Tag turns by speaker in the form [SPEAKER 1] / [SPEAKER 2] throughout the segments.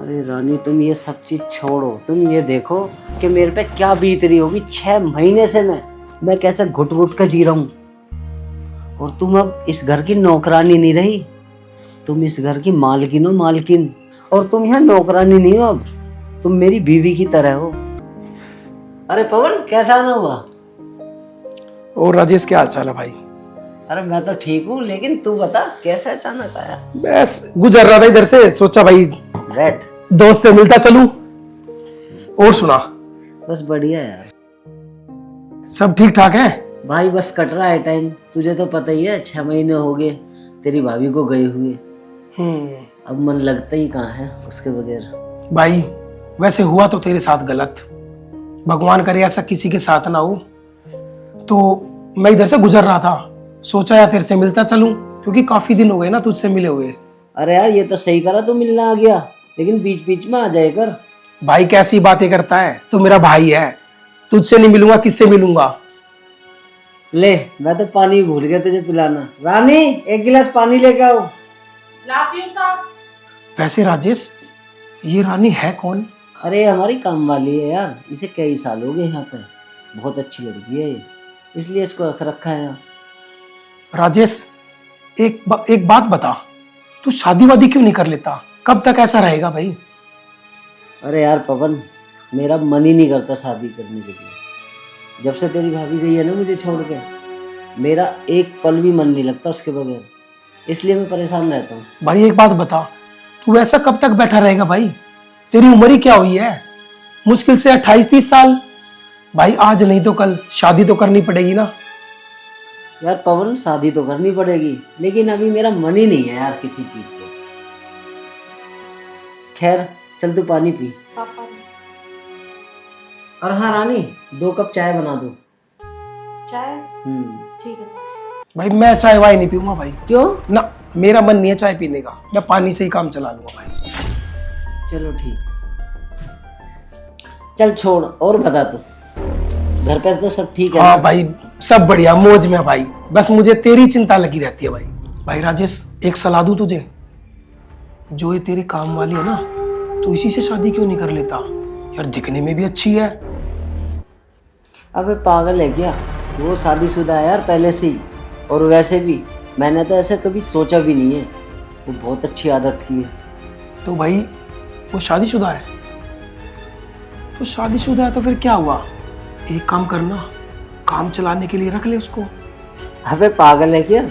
[SPEAKER 1] अरे रानी, तुम ये सब चीज छोड़ो। तुम ये देखो कि मेरे पे क्या बीत रही होगी। 6 महीने से मैं कैसे घुट घुट कर जी रहा हूँ। और तुम अब इस घर की नौकरानी नहीं रही, तुम इस घर की मालकिन हो, मालकिन। और तुम यहाँ नौकरानी नहीं हो, अब तुम मेरी बीवी की तरह हो। अरे पवन, कैसा आना हुआ?
[SPEAKER 2] और राजेश, क्या हाल चाल है भाई?
[SPEAKER 1] अरे मैं तो ठीक हूँ, लेकिन तू बता कैसे अचानक आया?
[SPEAKER 2] बस गुजर रहा था इधर से, सोचा भाई
[SPEAKER 1] बैठ।
[SPEAKER 2] दोस्त से मिलता चलूं। और सुना?
[SPEAKER 1] बस बढ़िया यार।
[SPEAKER 2] सब ठीक ठाक है
[SPEAKER 1] भाई बस कट रहा है टाइम। तुझे तो पता ही है, 6 महीने हो गए तेरी भाभी को गए हुए। अब मन लगता ही कहाँ है उसके बगैर।
[SPEAKER 2] भाई वैसे हुआ तो तेरे साथ गलत, भगवान करे ऐसा किसी के साथ ना हो। तो मैं इधर से गुजर रहा था, सोचा यार तेरे से मिलता चलूं, क्योंकि काफी दिन हो गए ना तुझसे मिले हुए।
[SPEAKER 1] अरे यार, ये तो सही करा तू मिलने आ गया, लेकिन बीच बीच में आ जाए कर।
[SPEAKER 2] भाई कैसी बातें करता है, तू मेरा भाई है, तुझसे नहीं मिलूंगा किससे मिलूंगा?
[SPEAKER 1] ले, मैं तो पानी भूल गया तुझे पिलाना। रानी, एक गिलास पानी लेके आओ।
[SPEAKER 3] लाती हूँ साहब।
[SPEAKER 2] वैसे राजेश, ये रानी है कौन?
[SPEAKER 1] अरे हमारी काम वाली है यार, इसे कई साल हो गए यहाँ पे। बहुत अच्छी लड़की है ये, इसलिए इसको रख रखा है यहाँ।
[SPEAKER 2] राजेश, एक बात बता, तू शादी वादी क्यों नहीं कर लेता? कब तक ऐसा रहेगा भाई?
[SPEAKER 1] अरे यार पवन, मेरा मन ही नहीं करता शादी करने के लिए। जब से तेरी भाभी गई है ना मुझे छोड़ के, मेरा एक पल भी मन नहीं लगता उसके बगैर, इसलिए मैं परेशान रहता हूँ।
[SPEAKER 2] भाई एक बात बता, तू ऐसा कब तक बैठा रहेगा भाई? तेरी उम्र ही क्या हुई है? मुश्किल से 28-30 साल। भाई आज नहीं तो कल शादी तो करनी पड़ेगी ना।
[SPEAKER 1] यार पवन, शादी तो करनी पड़ेगी, लेकिन अभी मेरा मन ही नहीं है यार किसी चीज को। खैर चल, तू पानी पी। और हाँ रानी, 2 कप चाय बना दो।
[SPEAKER 3] चाय?
[SPEAKER 1] ठीक है सर।
[SPEAKER 2] भाई मैं चाय वाय नहीं पीऊंगा भाई।
[SPEAKER 1] क्यों?
[SPEAKER 2] ना, मेरा मन नहीं है चाय पीने का, मैं पानी से ही काम चला लूंगा भाई।
[SPEAKER 1] चलो ठीक। चल छोड़, और बता तू, घर पे तो सब ठीक है
[SPEAKER 2] हाँ
[SPEAKER 1] ना?
[SPEAKER 2] भाई सब बढ़िया, मौज में भाई। बस मुझे तेरी चिंता लगी रहती है भाई। भाई राजेश, एक सलाह दूं तुझे, जो ये तेरी काम वाली है ना, तो इसी से शादी क्यों नहीं कर लेता यार? दिखने में भी अच्छी है।
[SPEAKER 1] अबे पागल है क्या? वो शादीशुदा है यार पहले से ही। और वैसे भी मैंने तो ऐसे कभी सोचा भी नहीं है। वो बहुत अच्छी आदत की है।
[SPEAKER 2] तो भाई वो शादीशुदा है? तो शादीशुदा है तो फिर क्या हुआ? एक काम करना, काम चलाने के लिए रख ले उसको।
[SPEAKER 1] अबे पागल है क्या?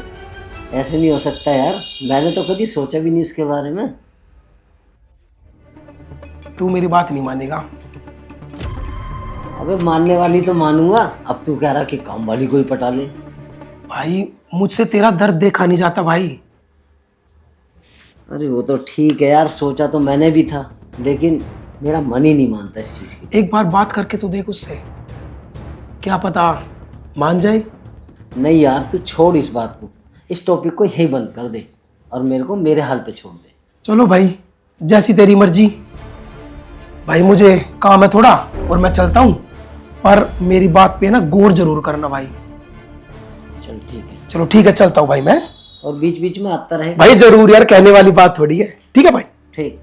[SPEAKER 1] ऐसे नहीं हो सकता यार, मैंने तो कभी सोचा भी नहीं इसके बारे में।
[SPEAKER 2] तू मेरी बात नहीं मानेगा।
[SPEAKER 1] अबे मानने वाली तो मानूंगा, अब तू कह रहा कि काम वाली को ही पटा ले।
[SPEAKER 2] भाई मुझसे तेरा दर्द देखा नहीं जाता भाई।
[SPEAKER 1] अरे वो तो ठीक है यार, सोचा तो मैंने भी था, लेकिन मेरा मन ही नहीं मानता इस चीज की।
[SPEAKER 2] एक बार बात करके तो देख उससे, क्या पता मान जाए।
[SPEAKER 1] नहीं यार, तू छोड़ इस बात को, इस टॉपिक को यही बंद कर दे और मेरे को मेरे हाल पे छोड़ दे।
[SPEAKER 2] चलो भाई, जैसी तेरी मर्जी। भाई मुझे काम है थोड़ा और मैं चलता हूँ, पर मेरी बात पे ना गौर जरूर करना भाई।
[SPEAKER 1] चल ठीक है।
[SPEAKER 2] चलो ठीक है, चलता हूँ भाई मैं।
[SPEAKER 1] और बीच बीच में आता रहे
[SPEAKER 2] भाई जरूर यार, कहने वाली बात थोड़ी है। ठीक है भाई।
[SPEAKER 1] ठीक।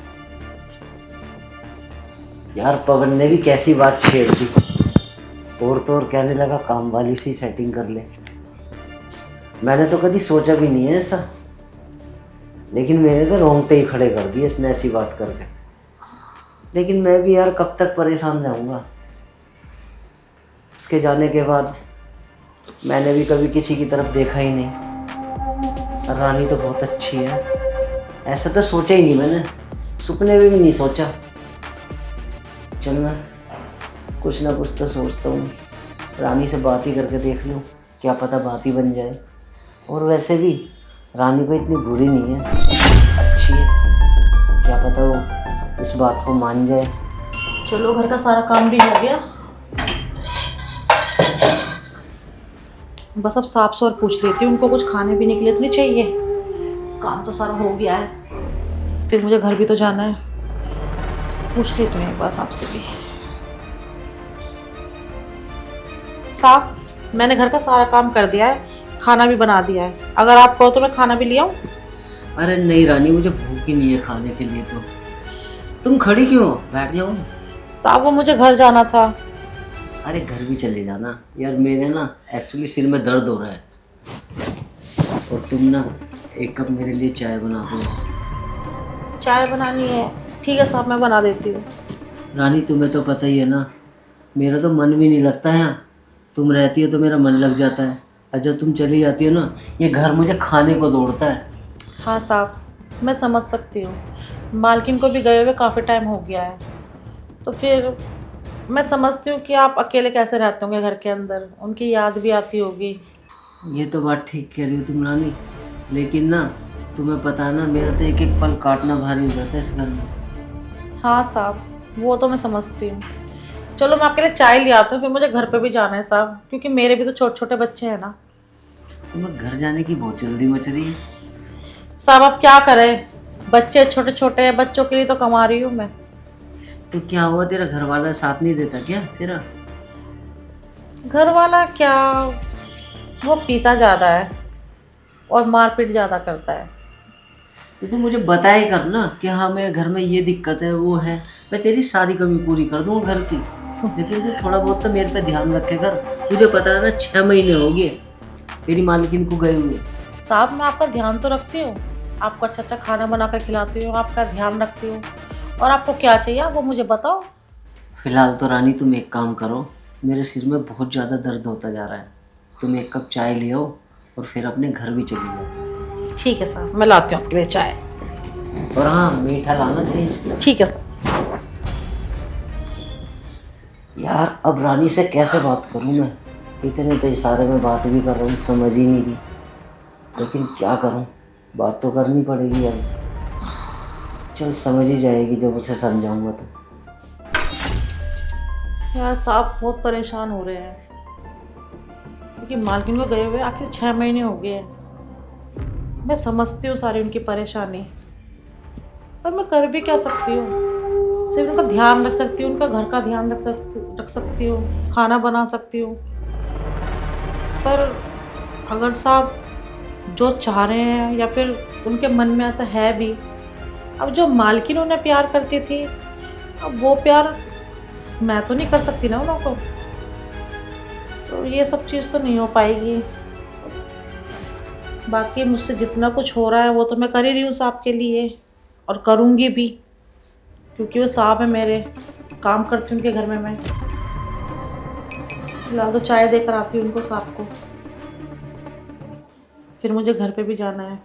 [SPEAKER 1] यार पवन ने भी कैसी बात छेड़ दी। और तो और कहने लगा काम वाली सी सेटिंग कर ले। मैंने तो कभी सोचा भी नहीं है ऐसा, लेकिन मेरे तो रोंगटे ही खड़े कर दिए इसने ऐसी बात करके। लेकिन मैं भी यार कब तक परेशान रहूँगा। उसके जाने के बाद मैंने भी कभी किसी की तरफ देखा ही नहीं। और रानी तो बहुत अच्छी है, ऐसा तो सोचा ही नहीं मैंने, सपने में भी नहीं सोचा। चल मैं कुछ ना कुछ तो सोचता हूँ, रानी से बात ही करके देख लूँ, क्या पता बात ही बन जाए। और वैसे भी रानी को इतनी बुरी नहीं है, अच्छी है, क्या पता वो इस बात को मान जाए।
[SPEAKER 3] चलो घर का सारा काम भी हो गया, बस अब साफ से और पूछ लेती हूँ उनको कुछ खाने पीने के लिए तो नहीं चाहिए। काम तो सारा हो गया है, फिर मुझे घर भी तो जाना है। पूछ लेती हूँ एक बार आपसे भी। साफ, मैंने घर का सारा काम कर दिया है, खाना भी बना दिया है। अगर आप कहो तो मैं खाना भी ले आऊँ?
[SPEAKER 1] अरे नहीं रानी, मुझे भूख ही नहीं है खाने के लिए। तो तुम खड़ी क्यों हो? बैठ जाओ।
[SPEAKER 3] साहब वो मुझे घर जाना था।
[SPEAKER 1] अरे घर भी चले जाना यार, मेरे ना एक्चुअली सिर में दर्द हो रहा है। और तुम ना एक कप मेरे लिए चाय बना दो।
[SPEAKER 3] चाय बनानी है? ठीक है साहब, मैं बना देती हूँ।
[SPEAKER 1] रानी तुम्हें तो पता ही है ना, मेरा तो मन भी नहीं लगता है यहाँ। तुम रहती हो तो मेरा मन लग जाता है, और जब तुम चली जाती हो ना, ये घर मुझे खाने को दौड़ता है।
[SPEAKER 3] हाँ साहब, मैं समझ सकती हूँ। मालकिन को भी गए हुए काफ़ी टाइम हो गया है, तो फिर मैं समझती हूँ कि आप अकेले कैसे रहते होंगे घर के अंदर, उनकी याद भी आती होगी।
[SPEAKER 1] ये तो बात ठीक कह रही हो तुम रानी, लेकिन ना तुम्हें पता है ना, मेरा तो एक एक पल काटना भारी हो जाता है इस घर में।
[SPEAKER 3] हाँ साहब, वो तो मैं समझती हूँ। चलो मैं आपके लिए चाय ले आती हूँ, फिर मुझे घर पे भी जाना है साहब, क्योंकि मेरे भी तो छोटे छोटे बच्चे हैं ना।
[SPEAKER 1] तुम्हें घर जाने की बहुत जल्दी मच रही है।
[SPEAKER 3] साहब अब क्या करें, बच्चे छोटे छोटे हैं, बच्चों के लिए तो कमा रही हूँ मैं।
[SPEAKER 1] तो क्या हुआ, तेरा घर वाला साथ नहीं देता क्या तेरा?
[SPEAKER 3] घर वाला क्या, वो पीता ज़्यादा है और मारपीट ज़्यादा करता है।
[SPEAKER 1] तो तू मुझे बताए कर ना कि हाँ मेरे घर में ये दिक्कत है वो है, मैं तेरी सारी कमी पूरी कर दूंगा घर की। लेकिन तू थोड़ा बहुत तो मेरे पे ध्यान रखे कर। तुझे पता है ना 6 महीने हो गए तेरी मालकिन को गए हुए।
[SPEAKER 3] साहब मैं आपका ध्यान तो रखती हूँ, आपको अच्छा अच्छा खाना बना कर खिलाती हूँ, आपका ध्यान रखती हूँ, और आपको क्या चाहिए वो मुझे बताओ।
[SPEAKER 1] फिलहाल तो रानी तुम एक काम करो, मेरे सिर में बहुत ज़्यादा दर्द होता जा रहा है, तुम एक कप चाय ले आओ और फिर अपने घर भी चली जाओ।
[SPEAKER 3] ठीक है साहब, मैं लाती हूँ आपके लिए चाय।
[SPEAKER 1] और हाँ मीठा लाना तेज।
[SPEAKER 3] ठीक है सर।
[SPEAKER 1] यार अब रानी से कैसे बात करूँ मैं, इतने तो इशारे में बात भी कर रहा हूँ, समझ ही नहीं रही। लेकिन क्या करूँ, बात तो करनी पड़ेगी अब। चल समझ ही जाएगी जब उसे समझाऊंगा तो।
[SPEAKER 3] यार साहब बहुत परेशान हो रहे हैं, क्योंकि मालकिन को गए हुए आखिर 6 महीने हो गए हैं। मैं समझती हूँ सारी उनकी परेशानी, पर मैं कर भी क्या सकती हूँ। सिर्फ उनका ध्यान रख सकती हूँ, उनका घर का ध्यान रख सकती हूँ, खाना बना सकती हूँ। पर अगर साहब जो चाह रहे हैं या फिर उनके मन में ऐसा है भी, अब जो मालकिन उन्हें प्यार करती थी, अब वो प्यार मैं तो नहीं कर सकती ना उनको, तो ये सब चीज़ तो नहीं हो पाएगी। बाकी मुझसे जितना कुछ हो रहा है वो तो मैं कर ही रही हूँ साहब के लिए, और करूँगी भी, क्योंकि वो साहब है मेरे, काम करती हूँ उनके घर में मैं। फिलहाल तो चाय देकर आती हूँ उनको साहब को, फिर मुझे घर पे भी जाना है।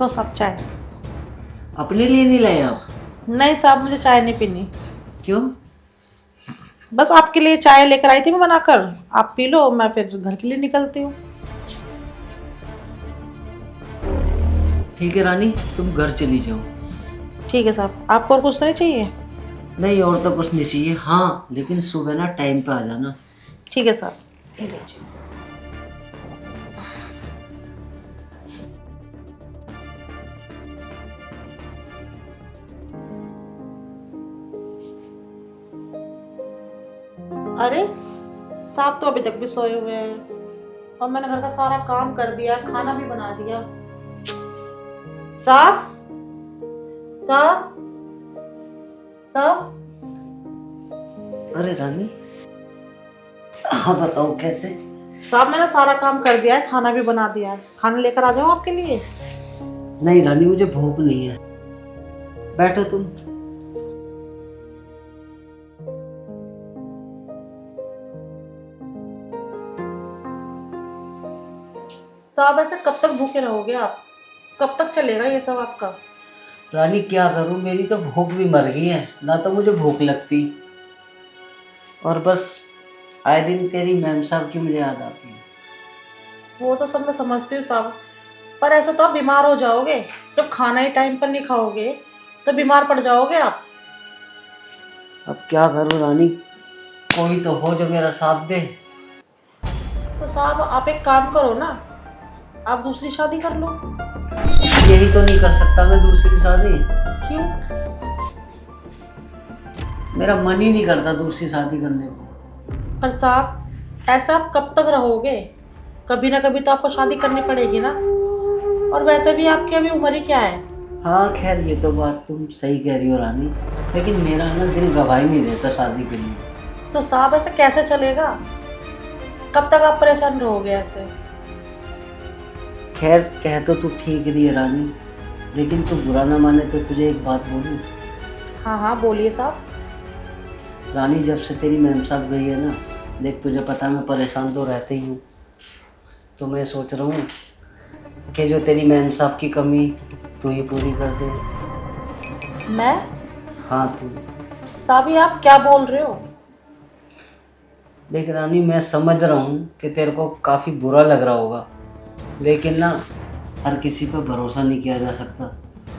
[SPEAKER 3] लो साहब चाय।
[SPEAKER 1] अपने लिए नहीं लाए आप?
[SPEAKER 3] नहीं साहब, मुझे चाय नहीं पीनी।
[SPEAKER 1] क्यों?
[SPEAKER 3] बस आपके लिए चाय लेकर आई थी मैं बनाकर, आप पी लो, मैं फिर घर के लिए निकलती हूँ।
[SPEAKER 1] ठीक है रानी, तुम घर चली जाओ।
[SPEAKER 3] ठीक है साहब, आपको और कुछ तो नहीं चाहिए?
[SPEAKER 1] नहीं और तो कुछ नहीं चाहिए, हाँ लेकिन सुबह ना टाइम पे आ जाना।
[SPEAKER 3] ठीक है साहब, ये लीजिए। अरे साहब तो अभी तक भी सोए हुए हैं, और मैंने घर का सारा काम कर दिया, खाना भी बना दिया। साहब साहब साहब।
[SPEAKER 1] अरे रानी, हाँ बताओ कैसे?
[SPEAKER 3] साहब मैंने सारा काम कर दिया है, खाना भी बना दिया है, खाना लेकर आ जाऊँ आपके लिए?
[SPEAKER 1] नहीं रानी, मुझे भूख नहीं है, बैठो तुम।
[SPEAKER 3] साहब ऐसे कब तक भूखे रहोगे आप, कब तक चलेगा ये सब आपका?
[SPEAKER 1] रानी क्या करूं, मेरी तो भूख भी मर गई है, ना तो मुझे भूख लगती, और बस आए दिन तेरी मैम साहब की मुझे याद आती है।
[SPEAKER 3] वो तो सब मैं समझती हूँ साहब, पर ऐसे तो आप बीमार हो जाओगे, जब खाना ही टाइम पर नहीं खाओगे तो बीमार पड़ जाओगे आप।
[SPEAKER 1] अब क्या करूं रानी, कोई तो हो जो मेरा साथ दे।
[SPEAKER 3] तो साहब आप एक काम करो ना, आप दूसरी शादी कर लो।
[SPEAKER 1] यही तो नहीं कर सकता मैं दूसरी शादी।
[SPEAKER 3] क्यों?
[SPEAKER 1] मेरा मन ही नहीं करता दूसरी शादी करने को।
[SPEAKER 3] पर साहब ऐसा आप कब तक रहोगे, कभी ना कभी तो आपको शादी करनी पड़ेगी ना। और वैसे भी आपकी अभी उम्र ही क्या है।
[SPEAKER 1] हाँ खैर ये तो बात तुम सही कह रही हो रानी, लेकिन मेरा ना दिल गवाही नहीं देता शादी के लिए।
[SPEAKER 3] तो साहब ऐसे कैसे चलेगा? कब तक आप परेशान रहोगे ऐसे?
[SPEAKER 1] खैर कह तो तू ठीक रही है रानी, लेकिन तू बुरा ना माने तो तुझे एक बात बोलूं।
[SPEAKER 3] हाँ हाँ बोलिए साहब।
[SPEAKER 1] रानी जब से तेरी मैम साहब गई है ना, देख तुझे पता है मैं परेशान तो रहते ही हूँ, तो मैं सोच रहा हूँ कि जो तेरी मैम साहब की कमी तू ही पूरी कर दे।
[SPEAKER 3] मैं?
[SPEAKER 1] हाँ तू।
[SPEAKER 3] साहब ये आप क्या बोल रहे हो?
[SPEAKER 1] देख रानी मैं समझ रहा हूँ कि तेरे को काफ़ी बुरा लग रहा होगा, लेकिन ना हर किसी पर भरोसा नहीं किया जा सकता।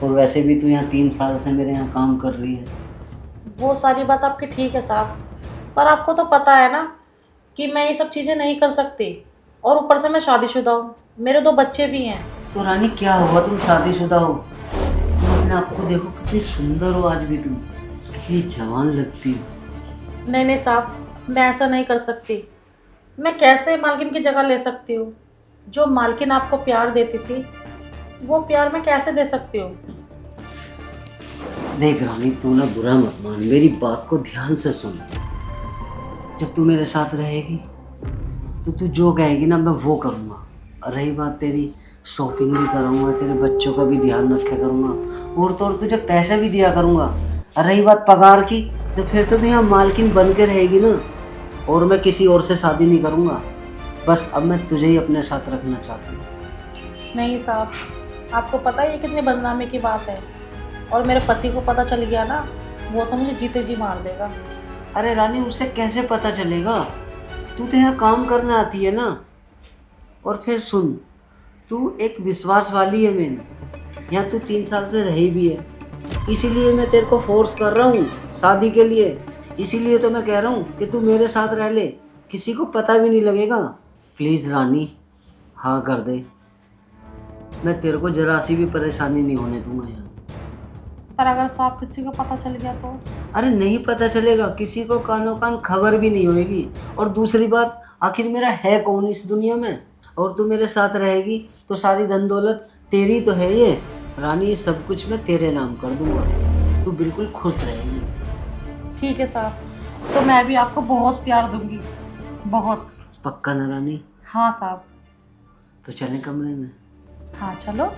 [SPEAKER 1] और वैसे भी तू यहाँ 3 साल से मेरे यहाँ काम कर रही है।
[SPEAKER 3] वो सारी बात आपकी ठीक है साहब, पर आपको तो पता है ना कि मैं ये सब चीज़ें नहीं कर सकती। और ऊपर से मैं शादीशुदा हूँ, मेरे 2 बच्चे भी हैं।
[SPEAKER 1] तो रानी क्या हुआ, तुम शादीशुदा हो, तुम अपने आप को देखो कितनी सुंदर हो, आज भी तुम कितनी जवान लगती हो।
[SPEAKER 3] नहीं नहीं साहब, मैं ऐसा नहीं कर सकती। मैं कैसे मालकिन की जगह ले सकती हूँ? जो मालकिन आपको प्यार देती थी वो प्यार मैं कैसे दे सकती हूँ?
[SPEAKER 1] देख रानी तू ना बुरा मत मान, मेरी बात को ध्यान से सुन। जब तू मेरे साथ रहेगी तो तू जो कहेगी ना मैं वो करूँगा। और रही बात तेरी, शॉपिंग भी कराऊंगा, तेरे बच्चों का भी ध्यान रखा करूँगा, और तो और तुझे पैसे भी दिया करूँगा। और रही बात पगार की, तो फिर तो तू यहाँ मालकिन बन के रहेगी ना, और मैं किसी और से शादी नहीं करूँगा। बस अब मैं तुझे ही अपने साथ रखना चाहती हूँ।
[SPEAKER 3] नहीं साहब, आपको पता है ये कितनी बदनामी की बात है। और मेरे पति को पता चल गया ना, वो तो मुझे जीते जी मार देगा।
[SPEAKER 1] अरे रानी उसे कैसे पता चलेगा, तू तो यहाँ काम करने आती है ना। और फिर सुन, तू एक विश्वास वाली है मेरी, यहाँ तू 3 साल से रही भी है, इसीलिए मैं तेरे को फोर्स कर रहा हूँ शादी के लिए। इसीलिए तो मैं कह रहा हूँ कि तू मेरे साथ रह ले, किसी को पता भी नहीं लगेगा। प्लीज़ रानी हाँ कर दे, मैं तेरे को जरा सी भी परेशानी नहीं होने दूंगा यहाँ।
[SPEAKER 3] पर अगर साहब किसी को पता चल गया तो?
[SPEAKER 1] अरे नहीं पता चलेगा, किसी को कानो कान खबर भी नहीं होएगी। और दूसरी बात, आखिर मेरा है कौन इस दुनिया में, और तू मेरे साथ रहेगी तो सारी धन दौलत तेरी तो है ये रानी, सब कुछ मैं तेरे नाम कर दूंगा, तू बिल्कुल खुश रहेगी।
[SPEAKER 3] ठीक है साहब, तो मैं भी आपको बहुत प्यार दूंगी, बहुत।
[SPEAKER 1] पक्का ना रानी?
[SPEAKER 3] हाँ साहब।
[SPEAKER 1] तो चलें कमरे में?
[SPEAKER 3] हाँ चलो।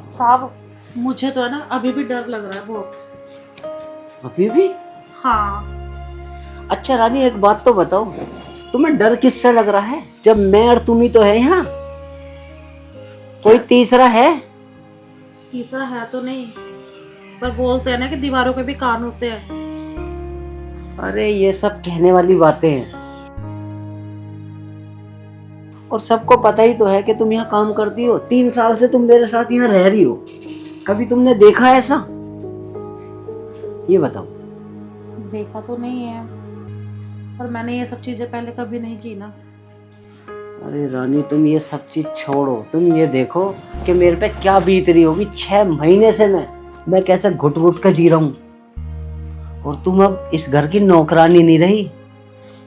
[SPEAKER 3] साहब मुझे तो है ना अभी भी डर लग रहा है बहुत।
[SPEAKER 1] अभी भी?
[SPEAKER 3] हाँ।
[SPEAKER 1] अच्छा रानी एक बात तो बताओ, तुम्हें डर किससे लग रहा है, जब मैं और तुम ही तो है यहाँ, कोई तीसरा है?
[SPEAKER 3] तीसरा है तो नहीं, पर बोलते हैं ना कि दीवारों के भी कान होते हैं।
[SPEAKER 1] अरे ये सब कहने वाली बातें हैं, और सबको पता ही तो है कि तुम यहाँ काम करती हो, 3 साल से तुम मेरे साथ यहाँ रह रही हो, कभी तुमने देखा ऐसा? ये बताओ।
[SPEAKER 3] देखा तो नहीं है, पर मैंने ये सब चीजें पहले कभी नहीं की ना।
[SPEAKER 1] अरे रानी तुम ये सब चीज छोड़ो, तुम ये देखो कि मेरे पे क्या बीत रही होगी। 6 महीने से मैं कैसे घुट घुट कर जी रहा हूँ, और तुम अब इस घर की नौकरानी नहीं रही,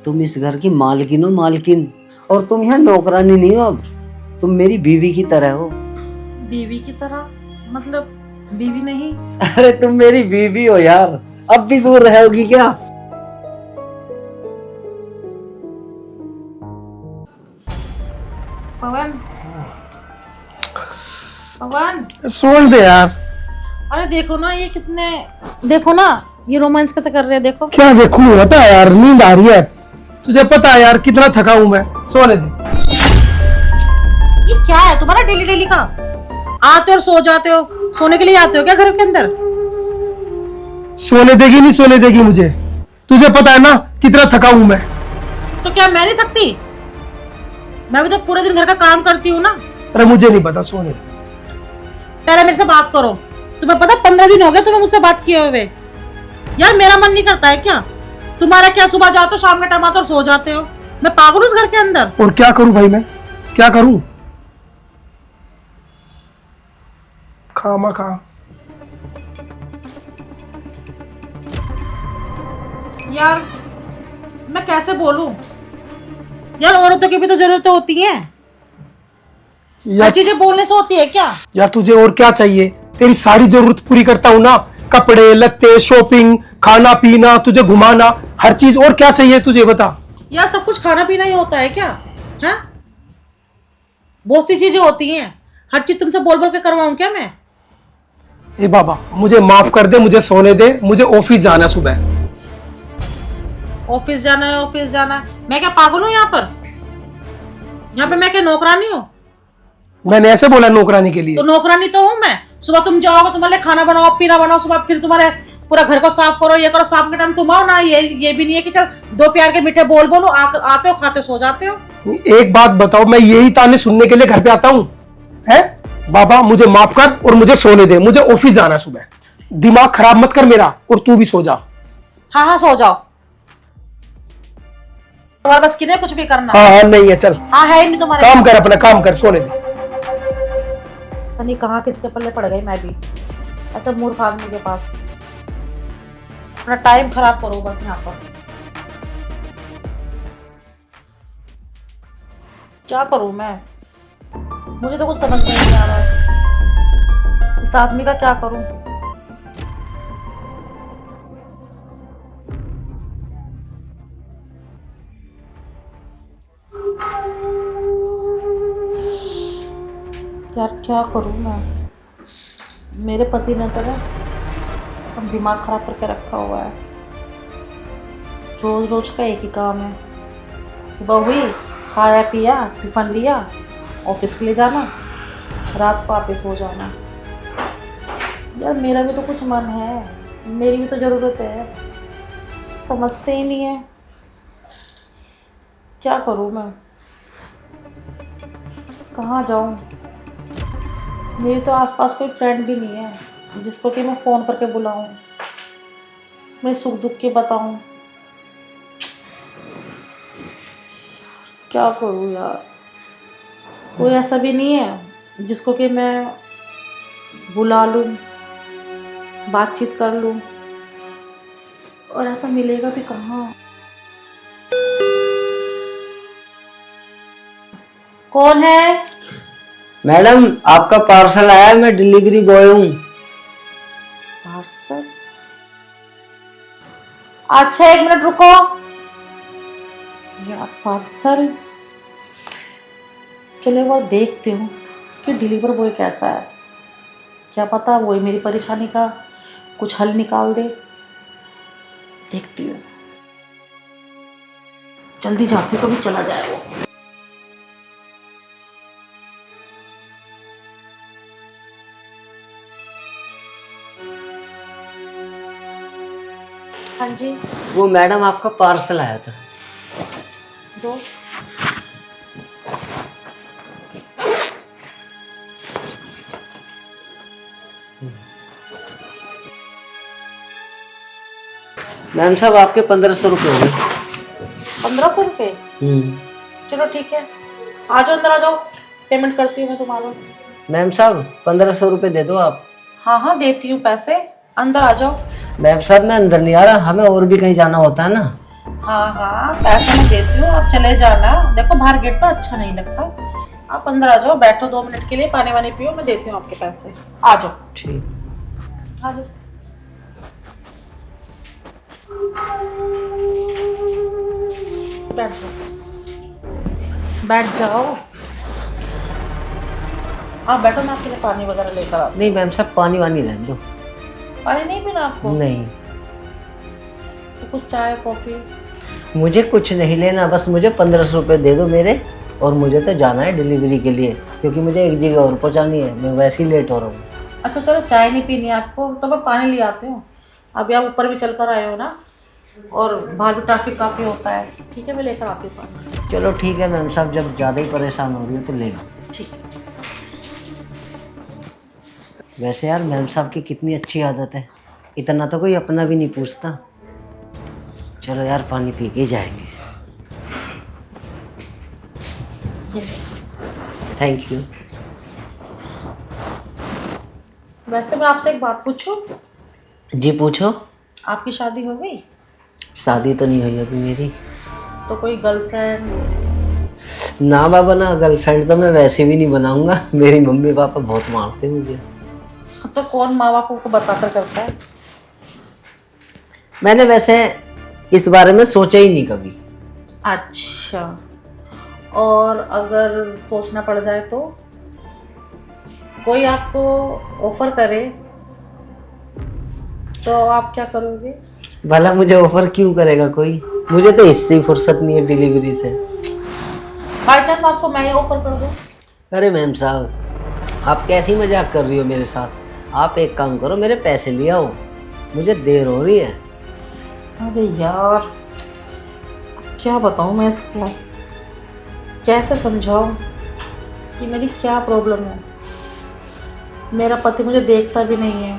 [SPEAKER 1] तुम इस घर की मालकिन हो, मालकिन। और तुम यहाँ नौकरानी नहीं हो, अब तुम मेरी बीवी की तरह हो।
[SPEAKER 3] बीवी की तरह? मतलब बीवी नहीं?
[SPEAKER 1] अरे तुम मेरी बीवी हो यार, अब भी दूर रहोगी क्या?
[SPEAKER 3] पवन, पवन,
[SPEAKER 2] सुन दे यार।
[SPEAKER 3] अरे देखो ना ये कितने, देखो ना ये रोमांस कैसे कर रहे हैं, देखो।
[SPEAKER 2] क्या देखूं, बता यार, नींद आ रही है, तुझे पता है यार कितना थका हूं मैं, सोने दे।
[SPEAKER 3] ये क्या है तुम्हारा डेली डेली का? आते हो और सो जाते हो, सोने के लिए आते हो क्या घर के अंदर?
[SPEAKER 2] सोने देगी नहीं सोने देगी मुझे, तुझे पता है ना कितना थका हूं मैं।
[SPEAKER 3] तो क्या मैं नहीं थकती? मैं भी तो पूरे दिन घर का काम करती हूँ ना।
[SPEAKER 2] अरे मुझे नहीं पता, सोने दे।
[SPEAKER 3] पहले मेरे से बात करो। तुम्हें पता 15 दिन हो गए तुम्हें मुझसे बात किए हुए। यार मेरा मन नहीं करता है क्या? तुम्हारा क्या, सुबह जाते हो शाम के टाइम आते हो और सो जाते हो। मैं पागल हूँ इस घर के अंदर।
[SPEAKER 2] और क्या करूं भाई, मैं क्या करूं? खामा खा।
[SPEAKER 3] यार मैं कैसे बोलूं यार, औरतों की भी तो जरूरतें होती हैं। हर
[SPEAKER 2] यार
[SPEAKER 3] चीजें बोलने से होती है क्या?
[SPEAKER 2] यार तुझे और क्या चाहिए? तेरी सारी जरूरत पूरी करता हूँ ना, कपड़े लत्ते, शॉपिंग, खाना पीना, तुझे घुमाना, हर चीज। और क्या चाहिए तुझे बता।
[SPEAKER 3] यार सब कुछ खाना पीना ही होता है क्या? हाँ, बहुत सी चीजें होती हैं। हर चीज तुमसे बोल बोल के करवाऊं क्या मैं?
[SPEAKER 2] ए बाबा मुझे माफ कर दे, मुझे सोने दे, मुझे ऑफिस जाना है सुबह।
[SPEAKER 3] ऑफिस जाना है, ऑफिस जाना है। मैं क्या पागल हूँ यहाँ पर? यहाँ पे मैं क्या नौकरानी हूँ?
[SPEAKER 2] मैंने ऐसे बोला नौकरानी के लिए?
[SPEAKER 3] तो नौकरानी तो हूँ मैं। सुबह तुम जाओगे, तुम्हारे लिए खाना बनाओ, पीना बनाओ, सुबह फिर तुम्हारे पूरा घर को साफ करो, ये करो। शाम के टाइम तुम आओ ना, ये भी नहीं है कि चल दो प्यार के मीठे बोल बोलो, आते हो, खाते हो, सो जाते हो।
[SPEAKER 2] एक बात बताओ, मैं यही ताने सुनने के लिए घर पे आता हूँ? है बाबा मुझे माफ कर और मुझे सोने दे, मुझे ऑफिस जाना है सुबह। दिमाग खराब मत कर मेरा, और तू भी सो जा।
[SPEAKER 3] हाँ हाँ सो जाओ, तुम्हारे बस की नहीं कुछ भी करना।
[SPEAKER 2] हाँ हाँ नहीं है, चल
[SPEAKER 3] हाँ है ही नहीं तुम्हारे
[SPEAKER 2] काम
[SPEAKER 3] पास।
[SPEAKER 2] कर, अपना काम कर, सोने दे।
[SPEAKER 3] पता नहीं कहाँ किसके पल्ले पड़ गई मैं भी, ऐसा मूर्ख आदमी के पास। अपना टाइम खराब करो बस यहाँ पर। क्या करूं मैं? मुझे तो कुछ समझ में नहीं आ रहा है, इस आदमी का क्या करूं? यार क्या करूं मैं? मेरे पति ने तो ना अब दिमाग खराब करके रखा हुआ है। रोज रोज का एक ही काम है, सुबह हुई, खाया पिया, टिफिन लिया, ऑफिस के लिए जाना, रात को वापस हो जाना। यार मेरा भी तो कुछ मन है, मेरी भी तो ज़रूरत है, समझते ही नहीं है। क्या करूं मैं? कहाँ जाऊं? मेरी तो आसपास कोई फ्रेंड भी नहीं है जिसको कि मैं फ़ोन करके बुलाऊं, मैं सुख दुख के बताऊं। क्या करूं यार? कोई ऐसा भी नहीं है जिसको कि मैं बुला लूं, बातचीत कर लूं, और ऐसा मिलेगा भी कहाँ? कौन है?
[SPEAKER 1] मैडम आपका पार्सल आया है, मैं डिलीवरी बॉय हूँ।
[SPEAKER 3] पार्सल? अच्छा एक मिनट रुको यार, पार्सल चलो एक बार देखती हूँ कि डिलीवर बॉय कैसा है। क्या पता वही मेरी परेशानी का कुछ हल निकाल दे। देखती हूँ, जल्दी जाती हूँ, कभी चला जाए वो। हाँ जी।
[SPEAKER 1] वो मैडम आपका पार्सल आया था।
[SPEAKER 3] दो।
[SPEAKER 1] मैम साहब आपके 1500 रुपये हो गए।
[SPEAKER 3] 1500 रुपये? चलो ठीक है, आ जाओ अंदर, आ जाओ, पेमेंट करती हूँ मैं तुम्हारा।
[SPEAKER 1] मैम साहब 1500 रुपये दे दो आप।
[SPEAKER 3] हाँ हाँ देती हूँ पैसे, अंदर आ जाओ।
[SPEAKER 1] मैम साहब मैं अंदर नहीं आ रहा, हमें और भी कहीं जाना होता है ना।
[SPEAKER 3] हाँ हाँ पैसे मैं देती हूँ, आप चले जाना। देखो बाहर गेट पर अच्छा नहीं लगता, आप अंदर आ जाओ, बैठो 2 मिनट के लिए, पानी वानी पियो, मैं देती हूँ आपके पैसे। आ जाओ।
[SPEAKER 1] ठीक।
[SPEAKER 3] आ जाओ। बैठ जाओ, बैठ जाओ। आप बैठो, मैं आपके लिए पानी वगैरह लेकर आती
[SPEAKER 1] नहीं मैम साहब पानी वानी रहने दो।
[SPEAKER 3] हूँ। पानी नहीं पीना आपको?
[SPEAKER 1] नहीं
[SPEAKER 3] तो कुछ चाय कॉफी?
[SPEAKER 1] मुझे कुछ नहीं लेना, बस मुझे 1500 रुपये दे दो मेरे, और मुझे तो जाना है डिलीवरी के लिए, क्योंकि मुझे एक जगह और पहुंचानी है, मैं वैसे ही लेट हो रहा हूँ।
[SPEAKER 3] अच्छा चलो, चाय नहीं पीनी है आपको तो मैं पानी ले आती हूँ। अभी आप ऊपर भी चल कर आए हो ना, और बाहर भी ट्रैफिक काफ़ी होता है। ठीक है मैं लेकर आती हूँ पानी।
[SPEAKER 1] चलो ठीक है मैम साहब, जब ज़्यादा ही परेशान हो रही हो तो ले लो।
[SPEAKER 3] ठीक है।
[SPEAKER 1] वैसे यार मैम साहब की कितनी अच्छी आदत है, इतना तो कोई अपना भी नहीं पूछता। चलो यार पानी पी के जाएंगे। Thank you.
[SPEAKER 3] वैसे मैं आपसे एक बात पूछूं?
[SPEAKER 1] जी पूछो।
[SPEAKER 3] आपकी शादी हो गई?
[SPEAKER 1] शादी तो नहीं हुई अभी मेरी।
[SPEAKER 3] तो कोई गर्लफ्रेंड?
[SPEAKER 1] ना बाबा ना, गर्लफ्रेंड तो मैं वैसे भी नहीं बनाऊंगा। मेरी मम्मी पापा बहुत मारते हैं मुझे।
[SPEAKER 3] तो कौन माँ बाप को बताकर करता है?
[SPEAKER 1] मैंने वैसे इस बारे में सोचा ही नहीं कभी।
[SPEAKER 3] अच्छा, और अगर सोचना पड़ जाए तो कोई आपको ऑफर करे तो आप क्या करोगे?
[SPEAKER 1] भला मुझे ऑफर क्यों करेगा कोई? मुझे तो इससे ही फुर्सत नहीं है डिलीवरी से।
[SPEAKER 3] बाई चांस आपको मैं ये ऑफर कर दूं?
[SPEAKER 1] अरे मैम साहब, आप कैसी मजाक कर रही हो मेरे साथ? आप एक काम करो, मेरे पैसे ले आओ, मुझे देर हो रही है।
[SPEAKER 3] अरे यार, क्या बताऊं मैं इसको, कैसे समझाऊं कि मेरी क्या प्रॉब्लम है। मेरा पति मुझे देखता भी नहीं है,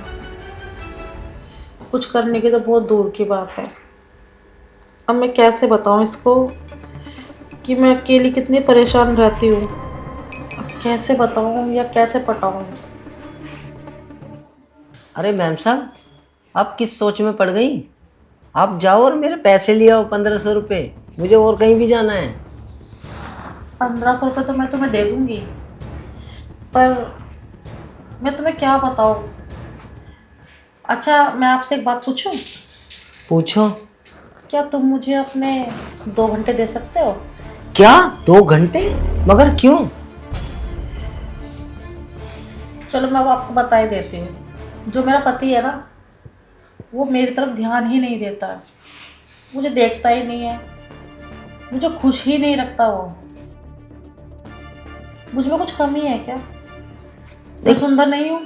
[SPEAKER 3] कुछ करने की तो बहुत दूर की बात है। अब मैं कैसे बताऊं इसको कि मैं अकेली कितनी परेशान रहती हूँ। अब कैसे बताऊं या कैसे पटाऊं?
[SPEAKER 1] अरे मैम साहब, आप किस सोच में पड़ गई? आप जाओ और मेरे पैसे ले आओ, 1500 रुपये। मुझे और कहीं भी जाना है।
[SPEAKER 3] 1500 रुपये तो मैं तुम्हें दे दूंगी, पर मैं तुम्हें क्या बताऊं। अच्छा, मैं आपसे एक बात पूछूं?
[SPEAKER 1] पूछो।
[SPEAKER 3] क्या तुम मुझे अपने 2 घंटे दे सकते हो?
[SPEAKER 1] क्या 2 घंटे? मगर क्यों?
[SPEAKER 3] चलो मैं वो आपको बता ही देती हूँ। जो मेरा पति है ना, वो मेरी तरफ ध्यान ही नहीं देता है, मुझे देखता ही नहीं है, मुझे खुश ही नहीं रखता वो। मुझ में कुछ कमी है क्या? मैं सुंदर नहीं हूँ?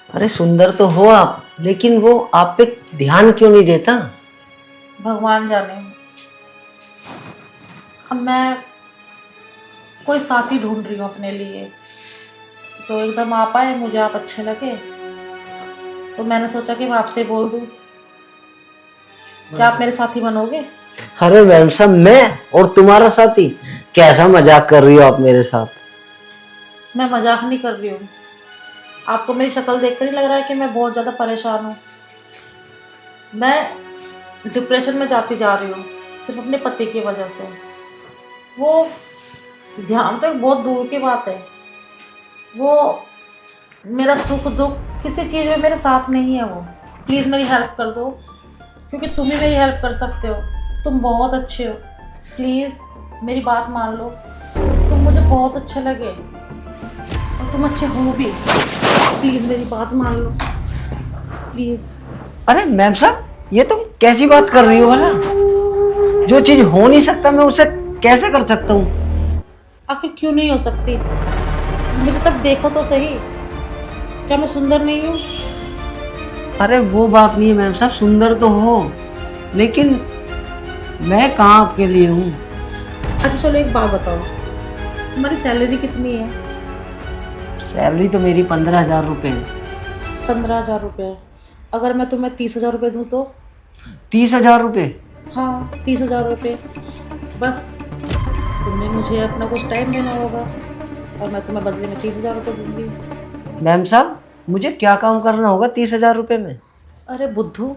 [SPEAKER 1] अरे सुंदर तो हो आप, लेकिन वो आप पे ध्यान क्यों नहीं देता?
[SPEAKER 3] भगवान जाने। अब मैं कोई साथी ढूंढ रही हूँ अपने लिए, तो एकदम आप आए, मुझे आप अच्छे लगे, तो मैंने सोचा कि मैं आपसे बोल दूँ। क्या आप मेरे साथी बनोगे?
[SPEAKER 1] अरे मैम साहब, मैं और तुम्हारा साथी? कैसा मजाक कर रही हो आप मेरे साथ?
[SPEAKER 3] मैं मजाक नहीं कर रही हूँ। आपको मेरी शक्ल देखकर ही लग रहा है कि मैं बहुत ज़्यादा परेशान हूँ। मैं डिप्रेशन में जाती जा रही हूँ सिर्फ अपने पति की वजह से। वो ध्यान तो एक बहुत दूर की बात है, वो मेरा सुख दुख किसी चीज़ में मेरे साथ नहीं है। वो प्लीज़ मेरी हेल्प कर दो, क्योंकि तुम ही मेरी हेल्प कर सकते हो। तुम बहुत अच्छे हो, प्लीज़ मेरी बात मान लो। तुम मुझे बहुत अच्छे लगे और तुम अच्छे हो भी। प्लीज़ मेरी बात मान लो, प्लीज़।
[SPEAKER 1] अरे मैम साहब, ये तुम कैसी बात कर रही हो? भला जो चीज हो नहीं सकता मैं उसे कैसे कर सकता हूँ?
[SPEAKER 3] आखिर क्यों नहीं हो सकती? मेरी तरफ देखो तो सही, क्या मैं सुंदर नहीं हूँ?
[SPEAKER 1] अरे वो बात नहीं है मैम साहब, सुंदर तो हो, लेकिन मैं कहाँ आपके लिए हूँ?
[SPEAKER 3] अच्छा चलो एक बात बताओ, तुम्हारी सैलरी कितनी है?
[SPEAKER 1] सैलरी तो मेरी 15,000 रुपये है।
[SPEAKER 3] 15,000 रुपये? अगर मैं तुम्हें 30,000 रुपये दूँ तो?
[SPEAKER 1] 30,000 रुपये?
[SPEAKER 3] हाँ, 30,000 रुपये। बस तुम्हें मुझे अपना कुछ टाइम देना होगा और मैं तुम्हें बदले में 30,000 रुपये दूँगी।
[SPEAKER 1] मैम साहब, मुझे क्या काम करना होगा 30,000 रुपये में?
[SPEAKER 3] अरे बुद्धू,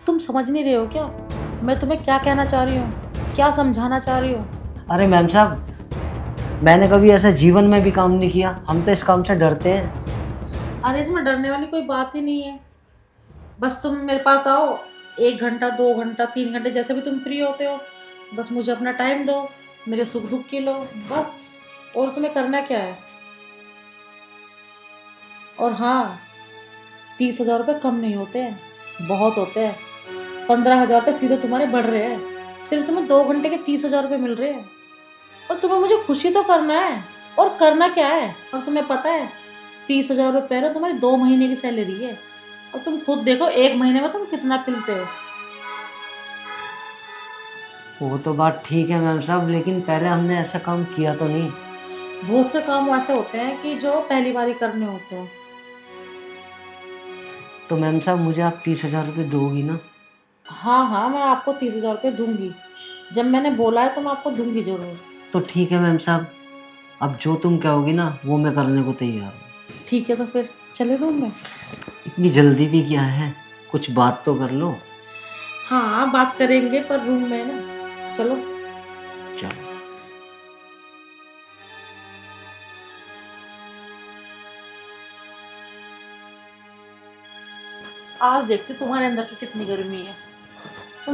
[SPEAKER 3] तुम समझ नहीं रहे हो क्या मैं तुम्हें क्या कहना चाह रही हूँ, क्या समझाना चाह रही हूँ?
[SPEAKER 1] अरे मैम साहब, मैंने कभी ऐसा जीवन में भी काम नहीं किया, हम तो इस काम से डरते हैं।
[SPEAKER 3] अरे इसमें डरने वाली कोई बात ही नहीं है। बस तुम मेरे पास आओ, 1 घंटा 2 घंटा 3 घंटे जैसे भी तुम फ्री होते हो, बस मुझे अपना टाइम दो, मेरे सुख दुख की लो बस। और तुम्हें करना क्या है? और हाँ, 30,000 रुपये कम नहीं होते हैं, बहुत होते हैं। 15,000 रुपये सीधे तुम्हारे बढ़ रहे हैं, सिर्फ तुम्हें 2 घंटे के 30,000 रुपये मिल रहे हैं। और तुम्हें मुझे खुशी तो करना है, और करना क्या है? और तुम्हें पता है 30,000 रुपये ना तुम्हारी 2 महीने की सैलरी है, और तुम खुद देखो 1 महीने में तुम कितना पिलते हो।
[SPEAKER 1] वो तो बात ठीक है मैम साहब, लेकिन पहले हमने ऐसा काम किया तो नहीं।
[SPEAKER 3] बहुत से काम ऐसे होते हैं कि जो पहली बार ही करने होते हैं।
[SPEAKER 1] तो मैम साहब, मुझे आप 30,000 रुपये दोगी ना?
[SPEAKER 3] हाँ हाँ, मैं आपको 30,000 रुपये दूंगी। जब मैंने बोला है तो मैं आपको दूंगी ज़रूर।
[SPEAKER 1] तो ठीक है मैम साहब, अब जो तुम कहोगी ना वो मैं करने को तैयार हूँ।
[SPEAKER 3] ठीक है, तो फिर चले रूम में?
[SPEAKER 1] इतनी जल्दी भी क्या है, कुछ बात तो कर लो।
[SPEAKER 3] हाँ बात करेंगे, पर रूम में ना। चलो।
[SPEAKER 1] चलो।
[SPEAKER 3] आज देखते तुम्हारे अंदर की कितनी गर्मी है।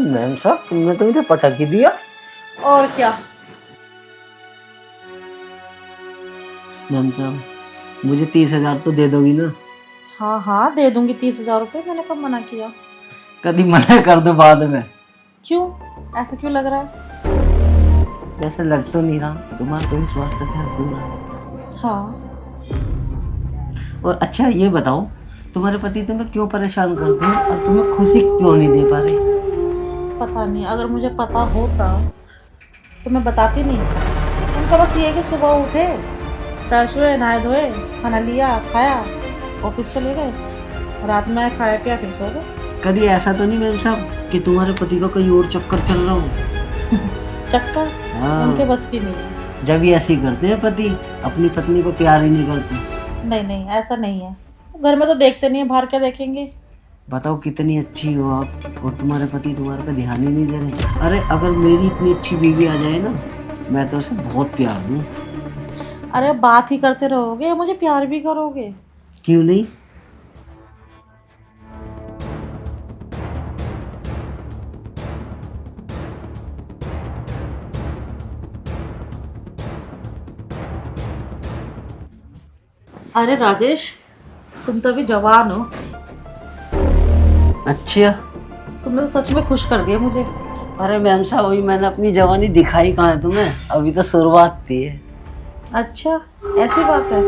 [SPEAKER 1] मैम साहब, तुमने तो मुझे पटक ही दिया।
[SPEAKER 3] और क्या।
[SPEAKER 1] मैम साहब, मुझे 30,000 तो दे दोगी ना?
[SPEAKER 3] हाँ हाँ दे दूंगी 30,000 रुपये, मैंने कब मना किया?
[SPEAKER 1] कभी मना कर दो बाद में।
[SPEAKER 3] क्यों, ऐसा क्यों लग रहा है?
[SPEAKER 1] जैसे लग तो नहीं रहा, तुम्हारा तो विश्वास तो खैर पूरा है।
[SPEAKER 3] हाँ।
[SPEAKER 1] और अच्छा ये बताओ, तुम्हारे पति तुम्हें क्यों परेशान करते हैं और तुम्हें खुशी क्यों नहीं दे पा रहे?
[SPEAKER 3] पता नहीं, अगर मुझे पता होता तो मैं बताती नहीं। उनका बस ये है कि सुबह उठे, फ्रेश हुए, नहाए धोए, खाना लिया, खाया, ऑफिस चले गए, रात में आए, खाया पिया, फिर सो गए।
[SPEAKER 1] कभी ऐसा तो नहीं मैम साहब कि तुम्हारे पति का कोई और चक्कर चल रहा हो?
[SPEAKER 3] चक्कर
[SPEAKER 1] हाँ।
[SPEAKER 3] उनके बस की नहीं है।
[SPEAKER 1] जब ये ऐसे ही करते हैं पति, अपनी पत्नी को प्यार ही नहीं करते।
[SPEAKER 3] नहीं नहीं ऐसा नहीं है, घर में तो देखते नहीं है, बाहर क्या देखेंगे।
[SPEAKER 1] बताओ कितनी अच्छी हो आप, और तुम्हारे पति तुम्हारे पे ध्यान ही नहीं दे रहे। अरे अगर मेरी इतनी अच्छी बीवी आ जाए ना, मैं तो उसे बहुत प्यार दूं।
[SPEAKER 3] अरे बात ही करते रहोगे, मुझे प्यार भी करोगे?
[SPEAKER 1] क्यों नहीं?
[SPEAKER 3] अरे राजेश, तुम तो अभी जवान हो।
[SPEAKER 1] अच्छा।
[SPEAKER 3] तुमने तो सच में खुश कर दिया मुझे।
[SPEAKER 1] अरे मैम साहब, वही मैंने अपनी जवानी दिखाई कहाँ है तुम्हें, अभी तो शुरुआत थी।
[SPEAKER 3] अच्छा ऐसी बात है।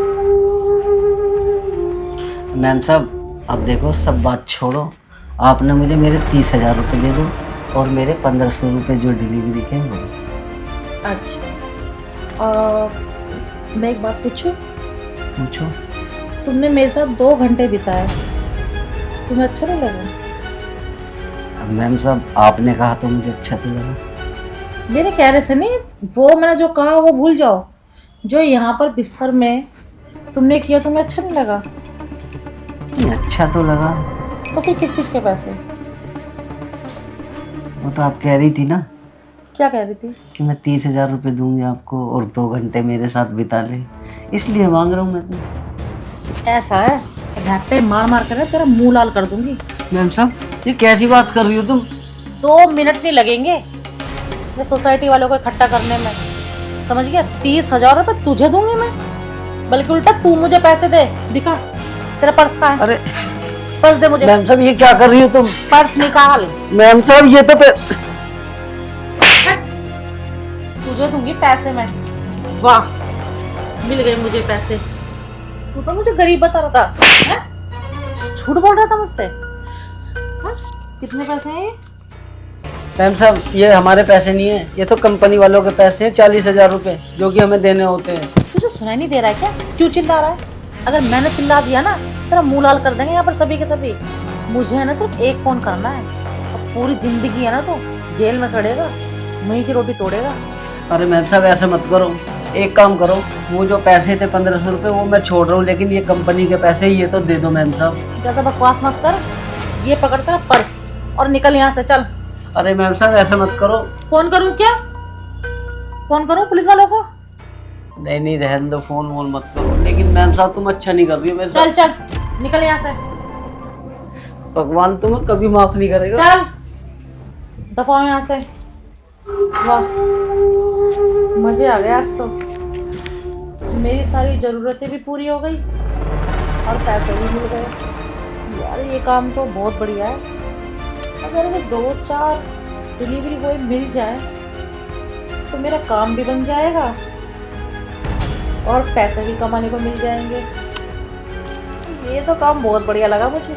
[SPEAKER 1] मैम साहब अब देखो, सब बात छोड़ो, आपने मुझे मेरे 30,000 रुपये दे दो और मेरे 1,500 रुपये जो डिलीवरी के वो।
[SPEAKER 3] अच्छा मैं एक बात पूछूं?
[SPEAKER 1] पूछो।
[SPEAKER 3] तुमने मेरे साथ 2 घंटे बिताए, तुम्हें अच्छा नहीं लगा?
[SPEAKER 1] अब मैम साहब आपने कहा तो मुझे अच्छा तो लगा।
[SPEAKER 3] मेरे कहने से नहीं, वो मैंने जो कहा वो भूल जाओ। जो यहाँ पर बिस्तर में तुमने किया तुम्हें अच्छा नहीं लगा?
[SPEAKER 1] नहीं, अच्छा तो लगा।
[SPEAKER 3] तो फिर किस चीज़ के पैसे?
[SPEAKER 1] वो तो आप कह रही थी ना
[SPEAKER 3] क्या कह रही थी?
[SPEAKER 1] कि मैं 30,000 रुपये दूंगी आपको और 2 घंटे मेरे साथ बिता ले, इसलिए मांग रहा हूँ मैं तो।
[SPEAKER 3] ऐसा है, रैपटे मार मार कर तेरा मुंह लाल कर दूंगी।
[SPEAKER 1] मैम साहब ये कैसी बात कर रही हो तुम?
[SPEAKER 3] 2 मिनट नहीं लगेंगे ये सोसाइटी वालों को इकट्ठा करने में, समझ गया? 30,000 रुपये तुझे दूंगी मैं, बल्कि उल्टा तू मुझे पैसे दे। दिखा तेरा पर्स कहाँ है?
[SPEAKER 1] अरे
[SPEAKER 3] पर्स दे मुझे।
[SPEAKER 1] मैम साहब ये क्या कर रही हो तुम?
[SPEAKER 3] पर्स निकाल।
[SPEAKER 1] मैम साहब ये तो
[SPEAKER 3] तुझे दूंगी पैसे मैं। वाह, मिल गए मुझे पैसे। तू तो मुझे गरीब बता रहा था, हैं? झूठ बोल रहा था मुझसे। हाँ? कितने पैसे हैं ये?
[SPEAKER 1] मैम साहब ये हमारे पैसे नहीं है, ये तो कंपनी वालों के पैसे हैं, 40,000 रुपये जो कि हमें देने होते हैं।
[SPEAKER 3] तुझे सुनाई नहीं दे रहा है क्या? क्यों चिल्ला रहा है? अगर मैंने चिल्ला दिया ना, तेरा मुंह लाल कर देंगे यहाँ पर सभी के सभी। मुझे है ना सिर्फ एक फोन करना है, अब पूरी जिंदगी है ना तो जेल में सड़ेगा, वहीं की रोटी तोड़ेगा।
[SPEAKER 1] अरे मैम साहब ऐसा मत करो, एक काम करो, वो जो पैसे थे 1,500 रुपये वो मैं छोड़ रहा हूँ, लेकिन ये कंपनी के पैसे ये तो दे दो मैम साहब।
[SPEAKER 3] ज़्यादा बकवास मत कर, ये पकड़ तेरा पर्स और निकल यहाँ से, चल।
[SPEAKER 1] अरे मैम साहब ऐसा मत करो।
[SPEAKER 3] फोन करूँ क्या? फोन करूँ पुलिस वालों को?
[SPEAKER 1] नहीं नहीं रहने दो, फोन वोन मत करो, लेकिन मैम साहब तुम अच्छा नहीं कर रही हो मेरे
[SPEAKER 3] चल
[SPEAKER 1] साथ।
[SPEAKER 3] चल निकल यहाँ से।
[SPEAKER 1] भगवान तुम्हें कभी माफ नहीं करेगा।
[SPEAKER 3] चल दफा हो यहाँ से। वाह मजे आ गए आज तो, मेरी सारी ज़रूरतें भी पूरी हो गई और पैसे भी मिल गए। यार ये काम तो बहुत बढ़िया है। अगर वो 2-4 डिलीवरी बॉय मिल जाए तो मेरा काम भी बन जाएगा और पैसे भी कमाने को मिल जाएंगे। ये तो काम बहुत बढ़िया लगा मुझे।